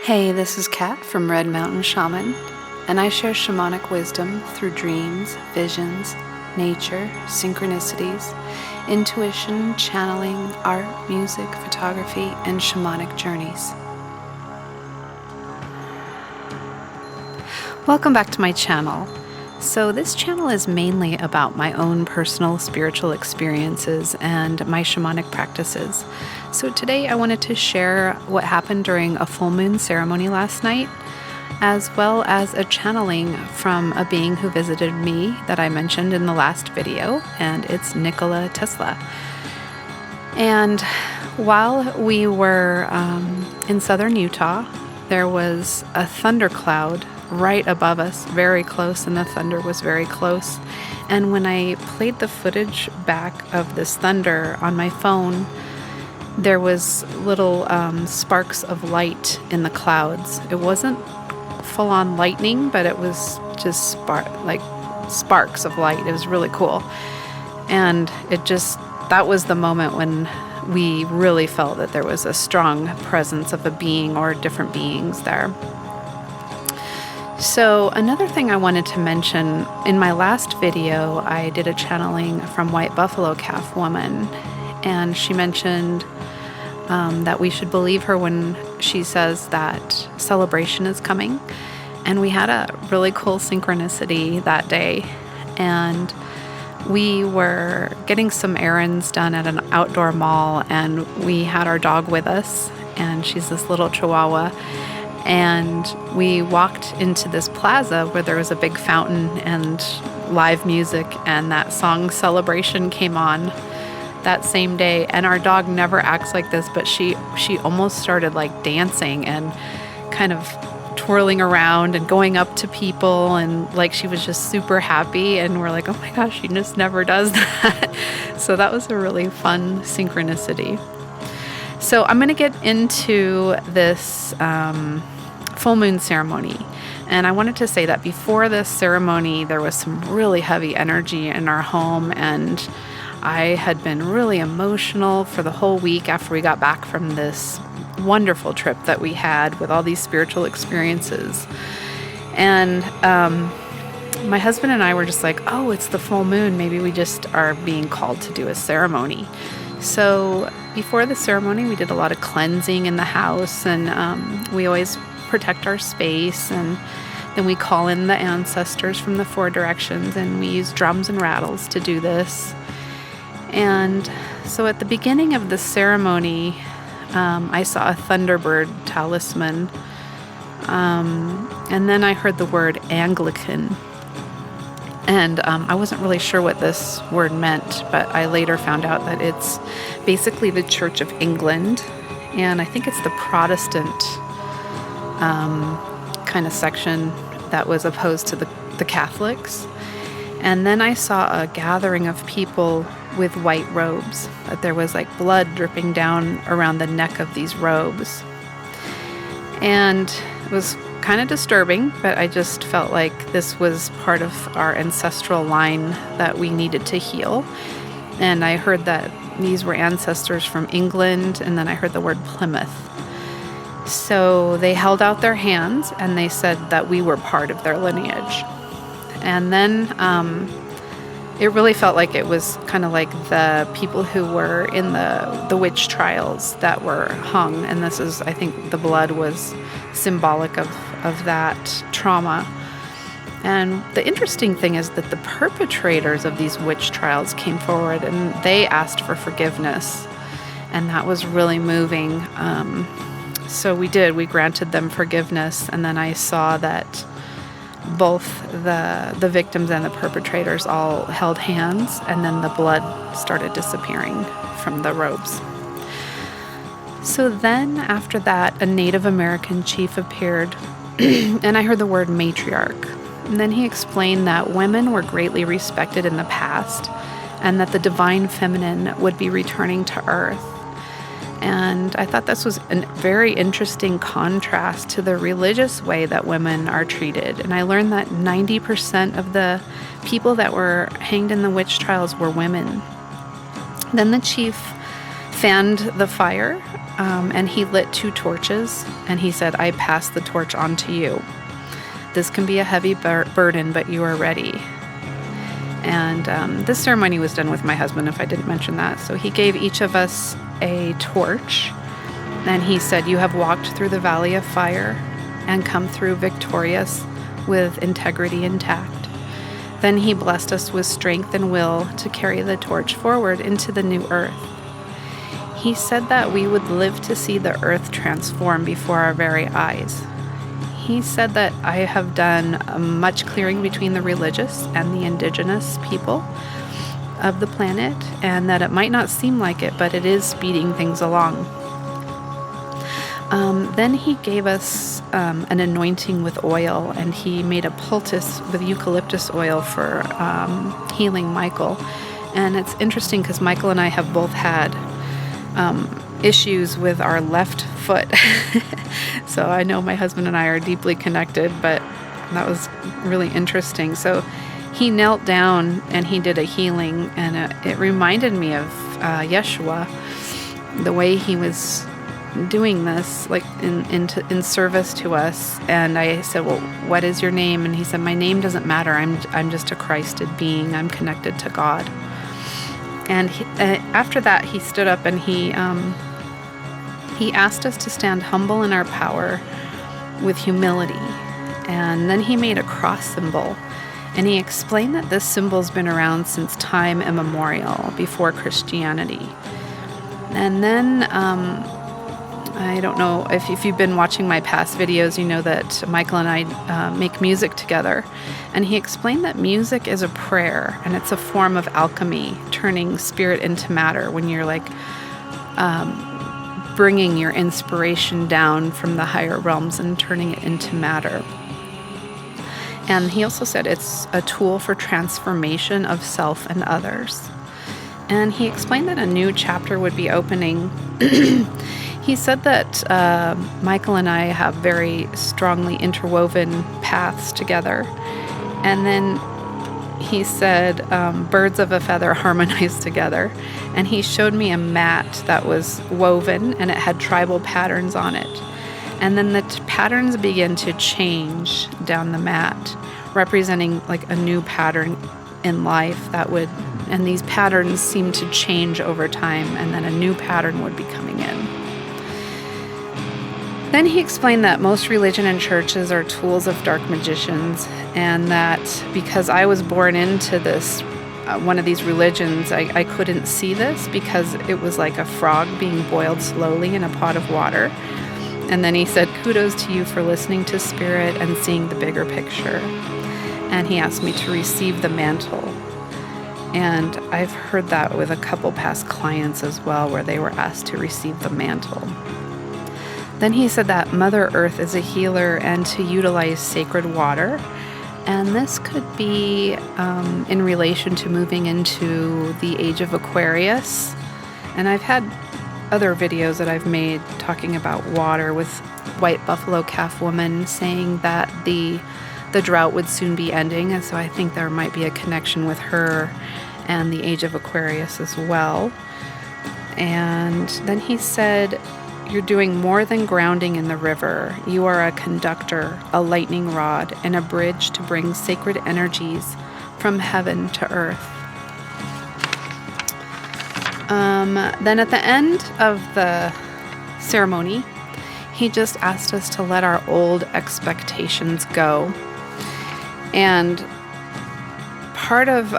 Hey, this is Kat from Red Mountain Shaman, and I share shamanic wisdom through dreams, visions, nature, synchronicities, intuition, channeling, art, music, photography, and shamanic journeys. Welcome back to my channel. So this channel is mainly about my own personal spiritual experiences and my shamanic practices. So today I wanted to share what happened during a full moon ceremony last night, as well as a channeling from a being who visited me that I mentioned in the last video, and it's Nikola Tesla. And while we were in southern Utah, there was a thundercloud right above us, very close, and the thunder was very close. And when I played the footage back of this thunder on my phone, there was little sparks of light in the clouds. It wasn't full-on lightning, but it was just sparks of light. It was really cool. And that was the moment when we really felt that there was a strong presence of a being or different beings there. So another thing I wanted to mention, in my last video, I did a channeling from White Buffalo Calf Woman, and she mentioned that we should believe her when she says that celebration is coming. And we had a really cool synchronicity that day, and we were getting some errands done at an outdoor mall, and we had our dog with us, and she's this little Chihuahua. And we walked into this plaza where there was a big fountain and live music, and that song Celebration came on that same day. And our dog never acts like this, but she almost started like dancing and kind of twirling around and going up to people, and like she was just super happy, and we're like, oh my gosh, she just never does that. So that was a really fun synchronicity. So I'm going to get into this full moon ceremony. And I wanted to say that before this ceremony, there was some really heavy energy in our home, and I had been really emotional for the whole week after we got back from this wonderful trip that we had with all these spiritual experiences. And my husband and I were just like, oh, it's the full moon. Maybe we just are being called to do a ceremony. So before the ceremony, we did a lot of cleansing in the house, and we always protect our space, and then we call in the ancestors from the four directions, and we use drums and rattles to do this. And so at the beginning of the ceremony, I saw a thunderbird talisman, and then I heard the word Anglican. And I wasn't really sure what this word meant, but I later found out that it's basically the Church of England, and I think it's the Protestant kind of section that was opposed to the Catholics. And then I saw a gathering of people with white robes, that there was like blood dripping down around the neck of these robes. And it was kind of disturbing, but I just felt like this was part of our ancestral line that we needed to heal. And I heard that these were ancestors from England, and then I heard the word Plymouth. So they held out their hands, and they said that we were part of their lineage. And then it really felt like it was kind of like the people who were in the witch trials that were hung. And this is, I think the blood was symbolic of that trauma. And the interesting thing is that the perpetrators of these witch trials came forward, and they asked for forgiveness. And that was really moving. So we granted them forgiveness, and then I saw that both the victims and the perpetrators all held hands, and then the blood started disappearing from the robes. So then after that, a Native American chief appeared, and I heard the word matriarch. And then he explained that women were greatly respected in the past, and that the divine feminine would be returning to earth. And I thought this was a very interesting contrast to the religious way that women are treated. And I learned that 90% of the people that were hanged in the witch trials were women. Then the chief fanned the fire, and he lit 2 torches, and he said, I pass the torch on to you. This can be a heavy burden, but you are ready. And this ceremony was done with my husband, if I didn't mention that. So he gave each of us a torch, and he said, you have walked through the valley of fire and come through victorious with integrity intact. Then he blessed us with strength and will to carry the torch forward into the new earth. He said that we would live to see the earth transform before our very eyes. He said that I have done much clearing between the religious and the indigenous people of the planet, and that it might not seem like it, but it is speeding things along. Then he gave us an anointing with oil, and he made a poultice with eucalyptus oil for healing Michael. And it's interesting because Michael and I have both had issues with our left foot. So I know my husband and I are deeply connected, but that was really interesting. So he knelt down and he did a healing, and it reminded me of Yeshua, the way he was doing this, like in service to us. And I said, well, what is your name? And he said, my name doesn't matter. I'm just a Christed being. I'm connected to God. And after that, he stood up and he asked us to stand humble in our power with humility. And then he made a cross symbol. And he explained that this symbol's been around since time immemorial, before Christianity. And then, I don't know if you've been watching my past videos, you know that Michael and I make music together. And he explained that music is a prayer, and it's a form of alchemy, turning spirit into matter when you're like bringing your inspiration down from the higher realms and turning it into matter. And he also said it's a tool for transformation of self and others. And he explained that a new chapter would be opening. He said that Michael and I have very strongly interwoven paths together. And then he said birds of a feather harmonize together. And he showed me a mat that was woven, and it had tribal patterns on it. And then the patterns begin to change down the mat, representing like a new pattern in life that would, and these patterns seem to change over time, and then a new pattern would be coming in. Then he explained that most religion and churches are tools of dark magicians, and that because I was born into this, one of these religions, I couldn't see this because it was like a frog being boiled slowly in a pot of water. And then he said, kudos to you for listening to spirit and seeing the bigger picture. And he asked me to receive the mantle. And I've heard that with a couple past clients as well, where they were asked to receive the mantle. Then he said that Mother Earth is a healer and to utilize sacred water. And this could be in relation to moving into the age of Aquarius. And I've had other videos that I've made talking about water with white buffalo calf woman saying that the drought would soon be ending. And so I think there might be a connection with her and the age of Aquarius as well. And then he said, you're doing more than grounding in the river. You are a conductor, a lightning rod, and a bridge to bring sacred energies from heaven to earth. Then at the end of the ceremony, he just asked us to let our old expectations go. And part of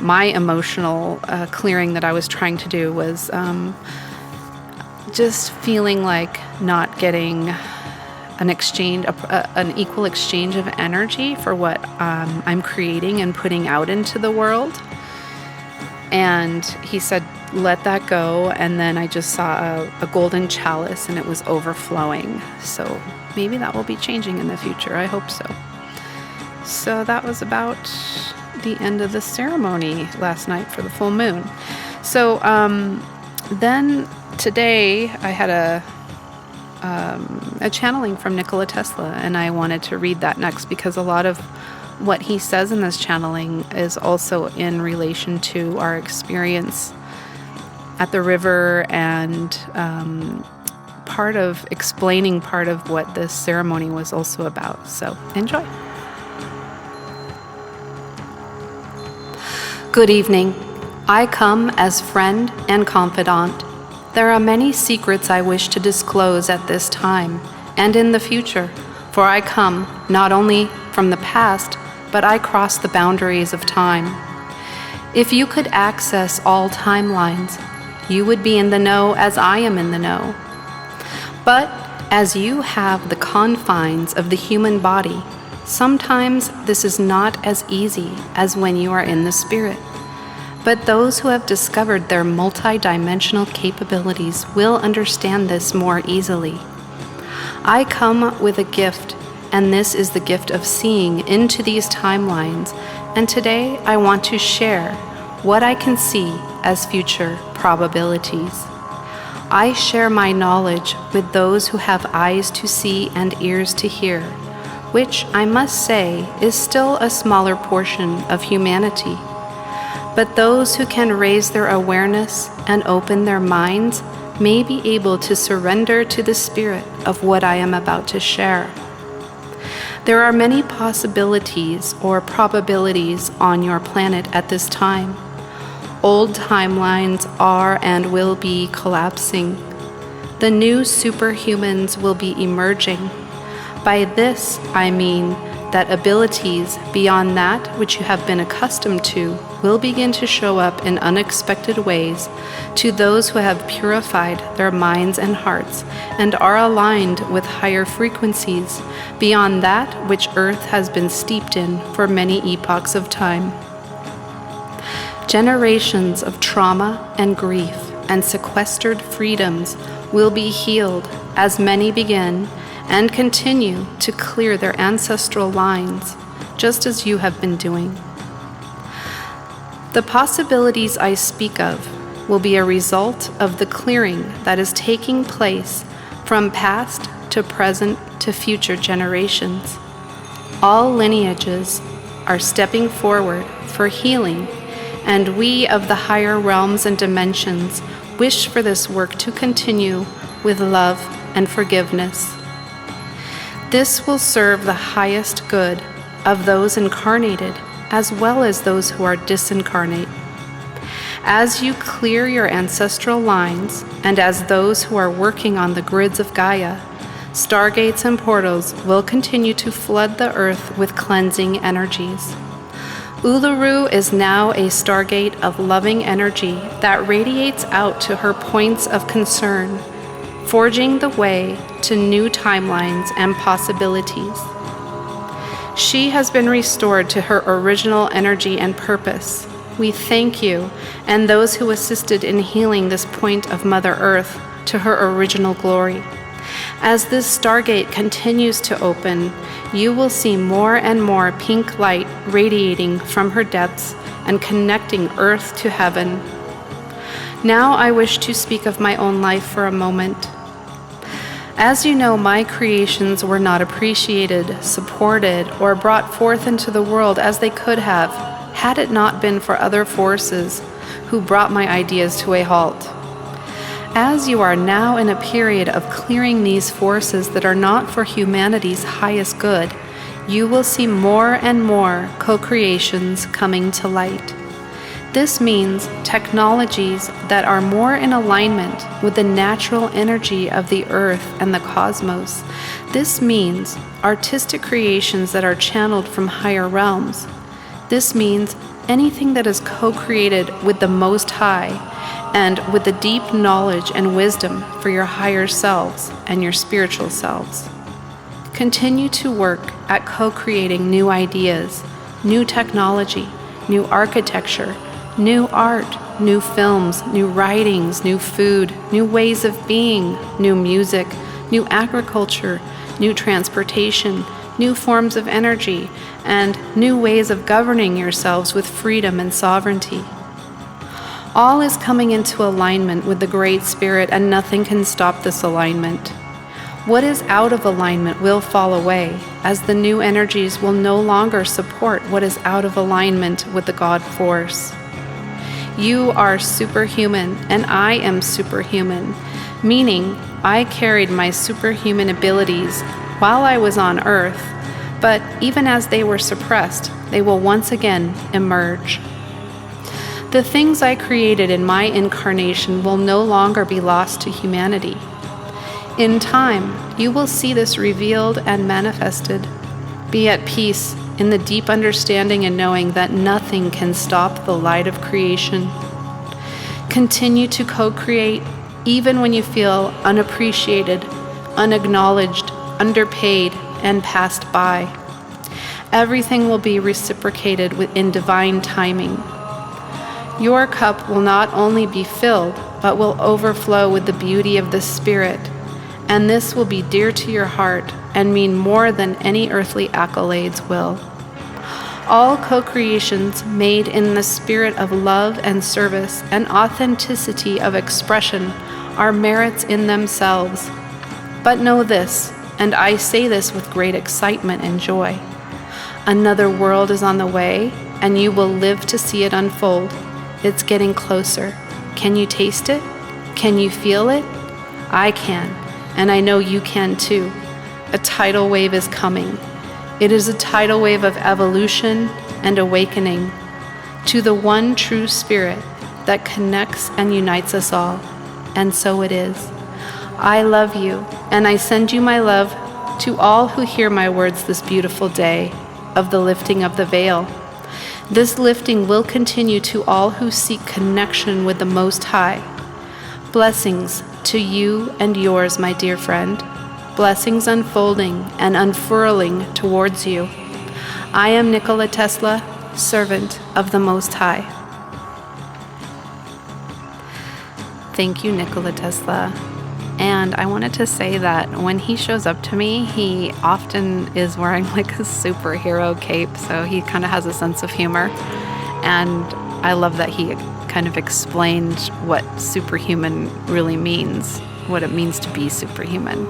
my emotional clearing that I was trying to do was just feeling like not getting an exchange, an equal exchange of energy for what I'm creating and putting out into the world. And he said, let that go. And then I just saw a golden chalice and it was overflowing. So maybe that will be changing in the future. I hope so. So that was about the end of the ceremony last night for the full moon. So then today I had a channeling from Nikola Tesla, and I wanted to read that next because a lot of what he says in this channeling is also in relation to our experience at the river and explaining part of what this ceremony was also about. So enjoy. Good evening. I come as friend and confidant. There are many secrets I wish to disclose at this time and in the future, for I come not only from the past, but I cross the boundaries of time. If you could access all timelines, you would be in the know as I am in the know. But as you have the confines of the human body, sometimes this is not as easy as when you are in the spirit. But those who have discovered their multi-dimensional capabilities will understand this more easily. I come with a gift, and this is the gift of seeing into these timelines, and today I want to share what I can see as future probabilities. I share my knowledge with those who have eyes to see and ears to hear, which I must say is still a smaller portion of humanity. But those who can raise their awareness and open their minds may be able to surrender to the spirit of what I am about to share. There are many possibilities or probabilities on your planet at this time. Old timelines are and will be collapsing. The new superhumans will be emerging. By this, I mean that abilities beyond that which you have been accustomed to will begin to show up in unexpected ways to those who have purified their minds and hearts and are aligned with higher frequencies beyond that which Earth has been steeped in for many epochs of time. Generations of trauma and grief and sequestered freedoms will be healed as many begin and continue to clear their ancestral lines, just as you have been doing. The possibilities I speak of will be a result of the clearing that is taking place from past to present to future generations. All lineages are stepping forward for healing, and we of the higher realms and dimensions wish for this work to continue with love and forgiveness. This will serve the highest good of those incarnated as well as those who are disincarnate. As you clear your ancestral lines, and as those who are working on the grids of Gaia, stargates and portals will continue to flood the earth with cleansing energies. Uluru is now a stargate of loving energy that radiates out to her points of concern, forging the way to new timelines and possibilities. She has been restored to her original energy and purpose. We thank you and those who assisted in healing this point of Mother Earth to her original glory. As this stargate continues to open, you will see more and more pink light radiating from her depths and connecting Earth to heaven. Now I wish to speak of my own life for a moment. As you know, my creations were not appreciated, supported, or brought forth into the world as they could have, had it not been for other forces who brought my ideas to a halt. As you are now in a period of clearing these forces that are not for humanity's highest good, you will see more and more co-creations coming to light. This means technologies that are more in alignment with the natural energy of the earth and the cosmos. This means artistic creations that are channeled from higher realms. This means anything that is co-created with the Most High and with the deep knowledge and wisdom for your higher selves and your spiritual selves. Continue to work at co-creating new ideas, new technology, new architecture, new art, new films, new writings, new food, new ways of being, new music, new agriculture, new transportation, new forms of energy, and new ways of governing yourselves with freedom and sovereignty. All is coming into alignment with the Great Spirit, and nothing can stop this alignment. What is out of alignment will fall away, as the new energies will no longer support what is out of alignment with the God force. You are superhuman, and I am superhuman, meaning I carried my superhuman abilities while I was on Earth, but even as they were suppressed, they will once again emerge. The things I created in my incarnation will no longer be lost to humanity. In time, you will see this revealed and manifested. Be at peace in the deep understanding and knowing that nothing can stop the light of creation. Continue to co-create even when you feel unappreciated, unacknowledged, underpaid, and passed by. Everything will be reciprocated in divine timing. Your cup will not only be filled, but will overflow with the beauty of the Spirit, and this will be dear to your heart and mean more than any earthly accolades will. All co-creations made in the spirit of love and service and authenticity of expression are merits in themselves. But know this, and I say this with great excitement and joy. Another world is on the way, and you will live to see it unfold. It's getting closer. Can you taste it? Can you feel it? I can, and I know you can too. A tidal wave is coming. It is a tidal wave of evolution and awakening to the one true spirit that connects and unites us all. And so it is. I love you, and I send you my love to all who hear my words this beautiful day of the lifting of the veil. This lifting will continue to all who seek connection with the Most High. Blessings to you and yours, my dear friend. Blessings unfolding and unfurling towards you. I am Nikola Tesla, servant of the Most High. Thank you, Nikola Tesla. And I wanted to say that when he shows up to me, he often is wearing like a superhero cape, so he kind of has a sense of humor. And I love that he kind of explained what superhuman really means, what it means to be superhuman.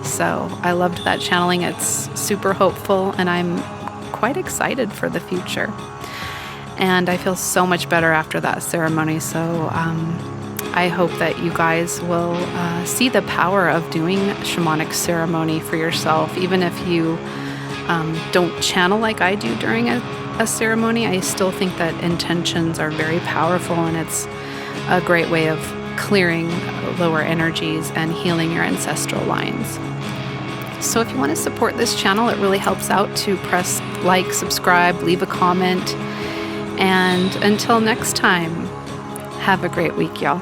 So I loved that channeling. It's super hopeful, and I'm quite excited for the future. And I feel so much better after that ceremony. So I hope that you guys will see the power of doing shamanic ceremony for yourself. Even if you don't channel like I do during a ceremony, I still think that intentions are very powerful, and it's a great way of clearing lower energies and healing your ancestral lines. So if you want to support this channel, it really helps out to press like, subscribe, leave a comment. And until next time, have a great week, y'all.